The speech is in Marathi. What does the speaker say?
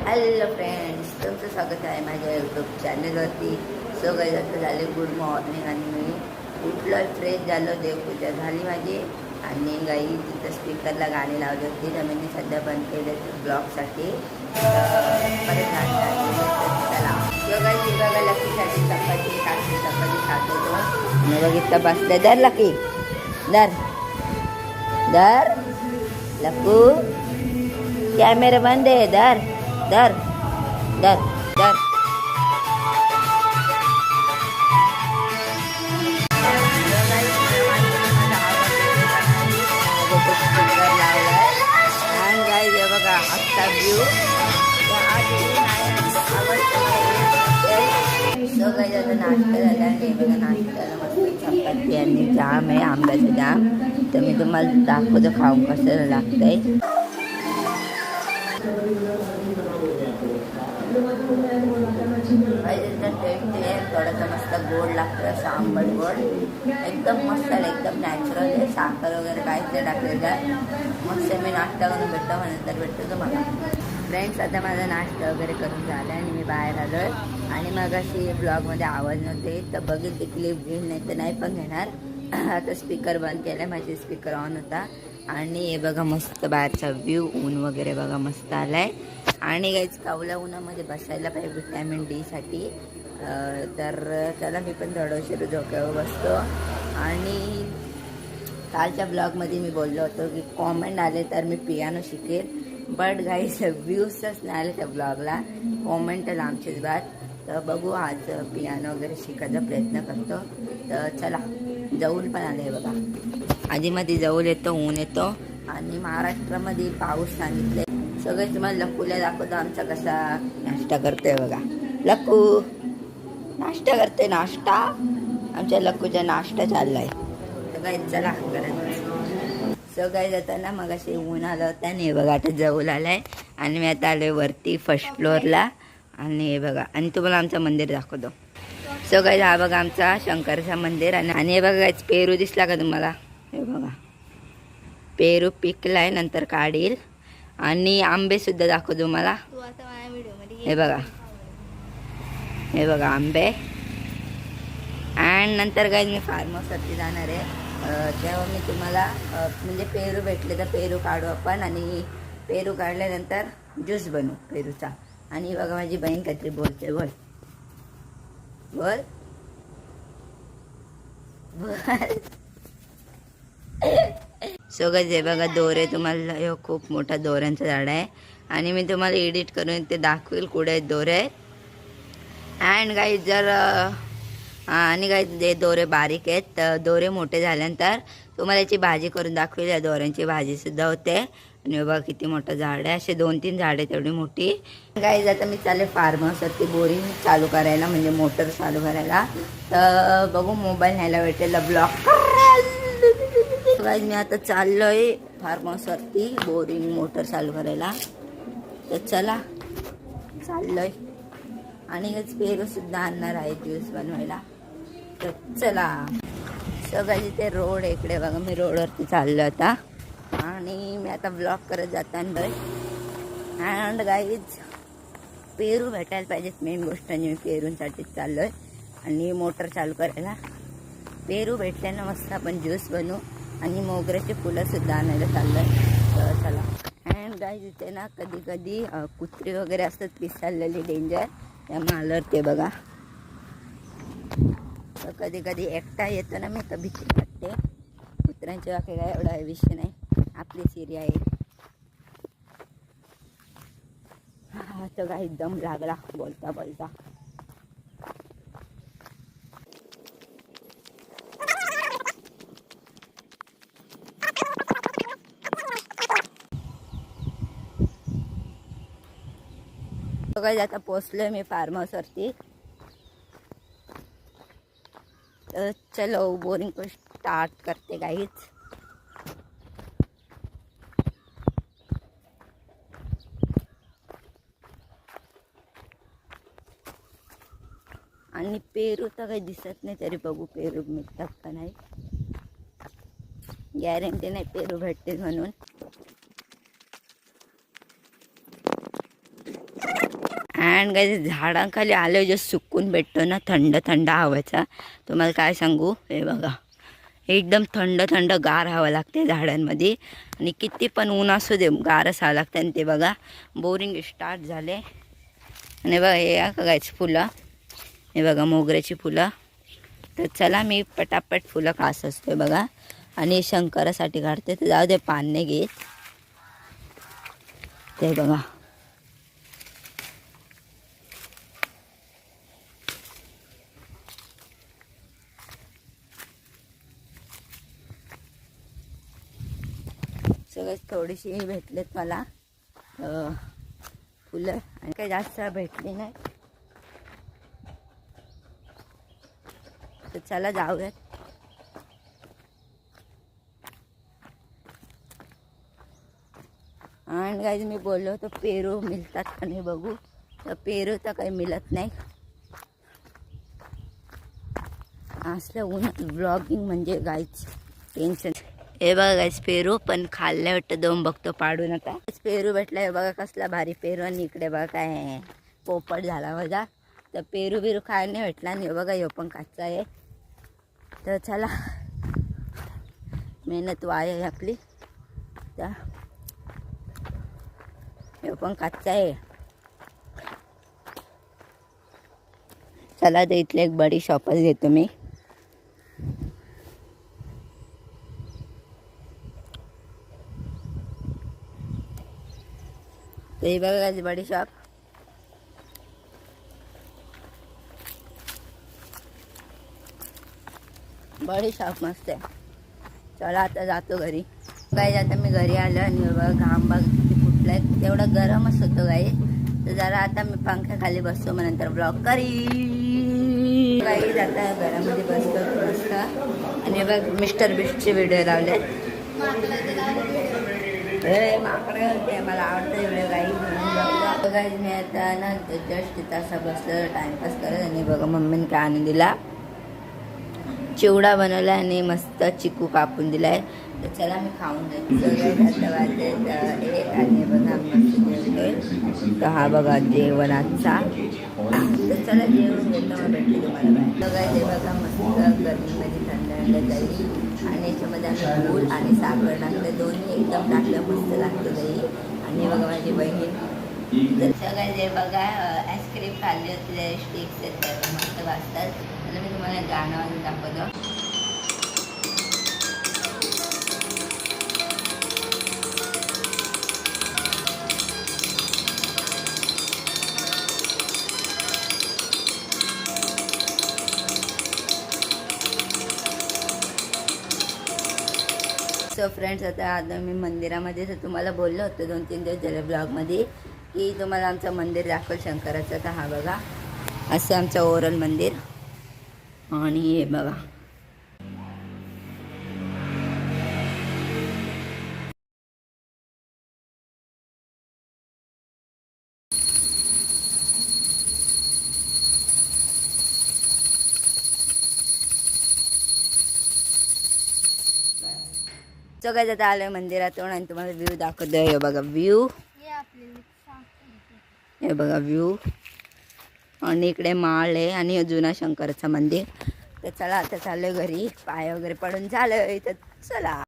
हॅलो फ्रेंड्स, तुमचं स्वागत आहे माझ्या यूट्यूब चॅनलवरती. सो गाईज आता झाले गुड मॉर्निंग आणि मी उठलो, फ्रेश झालो, देवपूजा झाली माझी. आणि गाई तिथं स्पीकरला गाणी लावली होती, तर मी सध्या बंद केले ब्लॉगसाठी. परत नाश्ता चला. सो गाईज ही बघा लकीसाठी चपाती खात होतो. मी बघितलं बसले. दर लकी, दर दर लकू, कॅमेरा बंद आहे. दर दर दर दर बघा आजचा व्ह्यू. नाश्ता झाला आणि बघा नाश्त्याला मस्त चपाती आणि जाम आहे, आंब्याचं जाम. तर मी तुम्हाला दाखवतो खाऊन कसं लागतंय. थोडंसं मस्त गोड लागतं, असं आंबट गोड, एकदम मस्त आहे, एकदम नॅचरल आहे. साखर वगैरे काहीच नाही टाकलेलं. मस्त मी नाश्ता करून भेटतो तुम्हाला. फ्रेंड्स, आता माझा नाश्ता वगैरे करून झाला आणि मी बाहेर आलो आहे. आणि मग अशी ब्लॉगमध्ये आवाज नव्हते तर बघेल ते क्लिप घेईल, नाही तर नाही पण घेणार. आता स्पीकर बंद केला, माझे स्पीकर ऑन होता. आणि हे बघा मस्त बाहेरचा व्ह्यू, ऊन वगैरे बघा मस्त आलाय. आणि काहीच कावल्या उन्हामध्ये बसायला पाहिजे विटॅमिन डी साठी. तर चला मी पण थोडं उशीर झोक्यावर बसतो. आणि कालच्या ब्लॉगमध्ये मी बोललो होतो की कॉमेंट आले तर मी पियानो शिकेल, बट गाईस व्ह्यूजच नाही आले त्या ब्लॉगला, कॉमेंट लांबचीच बात. तर बघू, आज पियानो वगैरे शिकायचा प्रयत्न करतो. तर चला, जवळ पण आले बघा. आधीमध्ये जवळ येतो, ऊन येतो. आणि महाराष्ट्रामध्ये पाऊस सांगितले. सगळे तुम्हाला लक्कूला दाखवतो आमचा कसा नाश्ता करतोय बघा. लक्कू नाश्ता करते, नाश्ता आमच्या लक्कूचा नाश्ता चाललाय. सगळ्यात चला करत सगळ्यात जाताना मग असे ऊन आलं होतं आणि हे बघा आता जवळ आलाय. आणि मी आता आलोय वरती फर्स्ट फ्लोअरला. आणि हे बघा, आणि तुम्हाला आमचं मंदिर दाखवतो. सगळ्यात हा बघा आमचा शंकरचा मंदिर. आणि हे बघा पेरू दिसला का तुम्हाला? हे बघा पेरू पिकलाय, नंतर काढील. आणि आंबे सुद्धा दाखवतो मला. हे बघा, हे बघा आंबे. आणि नंतर काही मी फार्म हाऊसवरती जाणार आहे. तेव्हा मी तुम्हाला म्हणजे पेरू भेटले तर पेरू काढू आपण. आणि पेरू काढल्यानंतर ज्यूस बनवू पेरूचा. आणि बघा माझी बहीण काहीतरी बोलते. बोल बोल बोल. सगळं जे बघा दोरे, तुम्हाला हे खूप मोठा दोऱ्यांचं झाड आहे. आणि मी तुम्हाला एडिट करून ते दाखवेल कुठे आहेत दोरे. अँड गाईज जर आणि गाईज जे दोरे बारीक आहेत, तर दोरे मोठे झाल्यानंतर तुम्हाला याची भाजी करून दाखवेल. या दोऱ्यांची भाजीसुद्धा होते. आणि बघा किती मोठं झाड आहे, असे 2-3 झाड आहे तेवढी मोठी. गाईज आता मी चालले फार्म हाऊसवरती बोरिंग चालू करायला, म्हणजे मोटर चालू करायला. तर बघू मोबाईल न्यायला भेटेल ब्लॉग. गाईज मी आता चाललोय फार्म हाऊसवरती बोरिंग मोटर चालू करायला. तर चला चाललोय. आणि पेरू सुद्धा आणणार आहे ज्यूस बनवायला. तर चला. सगळं इथे रोड इकडे बघा, मी रोडवरती चाललो आता. आणि मी आता ब्लॉग करत जाताना अँड गाईज पेरू भेटायला पाहिजेत, मेन गोष्ट. आणि मी पेरूंसाठीच चाललोय आणि मोटर चालू करायला. पेरू भेटल्यानं मस्त आपण ज्यूस बनवू. आणि मोगऱ्याचे फुलं सुद्धा आणायला चाललोय. तर चला. अँड गाईज इथे ना कधी कधी कुत्री वगैरे असतात पिसाळलेली, डेंजर. त्यामुळे आलं ते बघा. तर कधी कधी एकटा येतो ना मी, तर भीती वाटते. कुत्र्यांच्या बाकी काय एवढा विषय नाही, आपलीच एरिया आहे. हा तर काही दम लागला बोलता बोलता. काही आता पोचलोय मी फार्म हाऊसवरती. तर चलो बोरिंग को स्टार्ट करते गाईज. आणि पेरू तर काही दिसत नाही, तरी बघू पेरू मिळतात का नाही. गॅरंटी नाही पेरू भेटतील म्हणून. अँड काय झाडांखाली आलं जे सुकून भेटतो ना थंड थंड हवाचा, तुम्हाला काय सांगू. हे बघा एकदम थंड थंड गार हवा लागते झाडांमध्ये. आणि किती पण ऊन असू दे गारच हवं लागते. आणि ते बघा बोरिंग स्टार्ट झाले. आणि बघा हे बघायचं फुलं, हे बघा मोगऱ्याची फुलं. तर चला मी पटापट फुलं खास असते बघा. आणि शंकरासाठी काढते, तर जाऊ दे पान नाही घेत. ते बघा सगळं थोडीशी भेटलेत मला फुलं, आणि काही जास्त भेटली नाही. तर चला जाऊयात. आणि काही मी बोललो होतो पेरू मिळतात का नाही बघू, तर पेरू तर काही मिळत नाही. असलं उन्हात ब्लॉगिंग म्हणजे गाईच टेन्शन. हे बघा गाईच पेरू पण खाल्ल्या वाटतं, दोन बघतो पाडून. आता पेरू भेटला, हे बघा कसला भारी पेरू. आणि इकडे बघा काय पोपट झाला माझा. तर पेरू बिरू खायला नाही भेटला. आणि बघा ह्यो पण कच्चा आहे. तर चला मेहनत वाया आहे आपली. तर ह्यो पण कच्चा आहे. चला तर इथले एक बडी शॉपच घेतो मी. तर हे बघा बडी शॉप. बडी शॉप मस्त आहे. चला आता जातो घरी. काय आता मी घरी आलो आणि बघा घाम बघ फुटलाय. तेवढं गरमच होतं गाई. तर जरा आता मी पंख्याखाली बसतो, मग नंतर ब्लॉग करी. गाई आता घरामध्ये बसतो मस्त. आणि बघ मिस्टर बिस्टचे व्हिडिओ लावले. माकडे होते, मला आवडतं व्हिडिओ गाई. बघा मी आता ना जस्ट तिथं असं बसलं टाइमपास करत. आणि बघा मम्मीने काय आणून दिला, चिवडा बनवला आणि मस्त चिकू कापून दिलाय. तर चला मी खाऊन जाईल. सगळ्यात वाजले एक. आणि बघा मस्त जेवतोय. तर हा बघा जेवणाचा. तर चला जेवण घेतो, मग भेटते तुम्हाला बाय. बघा ते बघा मस्त गरमीमध्ये थंड थंड दही. आणि याच्यामध्ये आम्ही गूळ आणि साखर टाकलं, दोन्ही एकदम टाकलं मस्त लागतं दही. आणि बघा माझी बहीण तर सगळं जे बघा आईस्क्रीम खाल्ली होती, स्टिक्स आहेत मस्त वाजतात. आणि मी तुम्हाला गाणं वाजून दाखवतो. सो फ्रेंड्स आता मी मंदिरामध्ये, तर तुम्हाला बोललं होतं 2-3 दिवस झाले ब्लॉगमध्ये की तुम्हाला आमचं मंदिर दाखवलं शंकराचं. तर हा बघा असं आमचं ओव्हरऑल मंदिर. आणि हे बघा सगळ्यात आता आलोय मंदिरातून. आणि तुम्हाला व्ह्यू दाखवतो. हे बघा व्ह्यू, हे बघा व्ह्यू. आणि इकडे माळ आहे आणि जुना शंकराचं मंदिर. तर चला आता चालू घरी. पाय वगैरे पडून झालं. तर चला